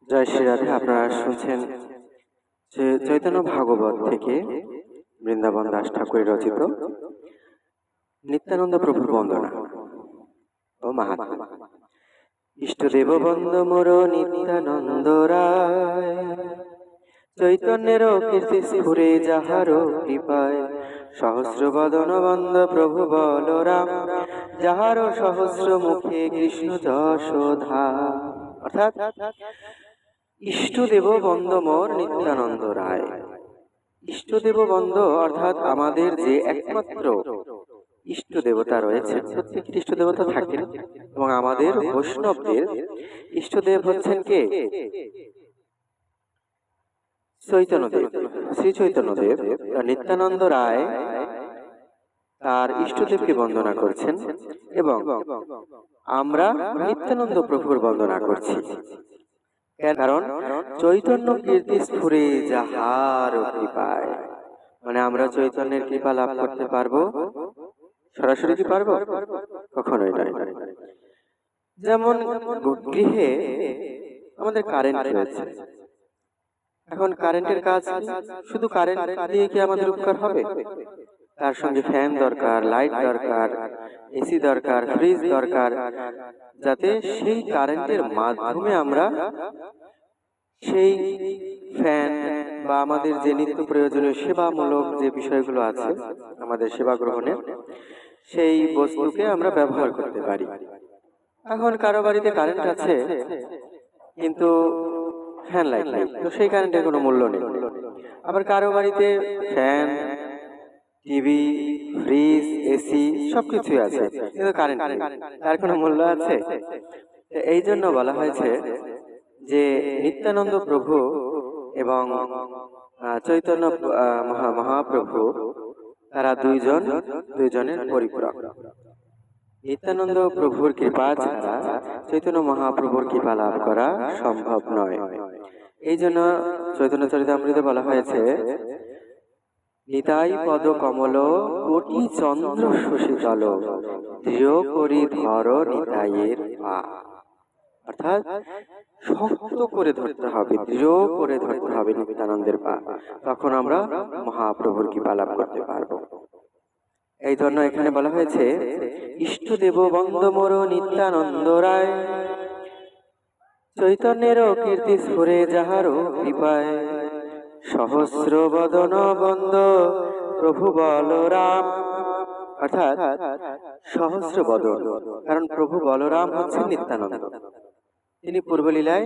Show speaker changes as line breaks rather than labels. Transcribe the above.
জয় শ্রী রাধে। আপনারা শুনছেন যে চৈতন্য ভাগবত থেকে বৃন্দাবন দাস ঠাকুরের রচিত নিত্যানন্দ প্রভুর বন্দনা ও মাহাত্ম্য। ইষ্টদেব বন্দ মোর নিত্যানন্দ রায়, চৈতন্যের কীর্তি স্ফুরে যাহার কৃপায়, সহস্র বদন বন্দ প্রভু বলরাম, যাহার সহস্র মুখে কৃষ্ণ যশোধা। অর্থাৎ ইষ্টদেব বন্দ মোর নিত্যানন্দ রায়। ইষ্টদেব বন্দ অর্থাৎ আমাদের যে একমাত্র ইষ্ট দেবতা রয়েছে, প্রত্যেকের ইষ্ট দেবতা থাকেন, এবং আমাদের বৈষ্ণবদের ইষ্টদেব হচ্ছেন কে? চৈতন্যদেব, শ্রী চৈতন্যদেব। নিত্যানন্দ রায় তার ইষ্টদেবকে বন্দনা করছেন এবং আমরা নিত্যানন্দ প্রভুর বন্দনা করছি। কারণ চৈতন্য কীর্তি স্ফুরে যাহার কৃপায়, মানে আমরা চৈতন্যের কৃপা লাভ করতে পারবো। সরাসরি কি পারবো? কখনোই নয়। যেমন গৃহে আমাদের কারেন্ট রয়েছে, এখন কারেন্টের কাজ শুধু কারেন্ট দিয়ে কি আমাদের উপকার হবে? তার সঙ্গে ফ্যান দরকার, লাইট দরকার, এসি দরকার, ফ্রিজ দরকার, যাতে সেই কারেন্টের মাধ্যমে আমরা সেই ফ্যান বা আমাদের যে নিত্য প্রয়োজনীয় সেবামূলক যে বিষয়গুলো আছে আমাদের সেবা গ্রহণের, সেই বস্তুকে আমরা ব্যবহার করতে পারি। এখন কারো বাড়িতে কারেন্ট আছে কিন্তু ফ্যান লাইট নেই, তো সেই কারেন্টের কোনো মূল্য নেই। আবার কারো বাড়িতে ফ্যান, টিভি, ফ্রিজ, এসি সবকিছুই আছে, কিন্তু কারেন্ট নেই, তার কোনো মূল্য আছে? এই জন্য বলা হয়েছে যে নিত্যানন্দ প্রভু এবং চৈতন্য মহাপ্রভু তারা দুইজনের পরিপূরক। নিত্যানন্দ প্রভুর কৃপা ছাড়া চৈতন্য মহাপ্রভুর কৃপা লাভ করা সম্ভব নয়। এই জন্য চৈতন্য চরিতামৃতে বলা হয়েছে, নিতাই পদ কমল কোটি চন্দ্র শশীতল, দৃঢ় করি ধর নিতাইয়ের পা। অর্থাৎ শক্ত করে ধরতে হবে, দৃঢ় করে ধরতে হবে নিত্যানন্দের পা, তখন আমরা মহাপ্রভুর কৃপা লাভ করতে পারবো। এই জন্য এখানে বলা হয়েছে, ইষ্টদেব বন্দ মোর নিত্যানন্দ রায়, চৈতন্যের কীর্তি স্ফুরে যাহার কৃপায়, সহস্র বদন বন্দ প্রভু বলরাম। অর্থাৎ সহস্র বদন, কারণ প্রভু বলরাম হচ্ছেন নিত্যানন্দ। তিনি পূর্বলীলায়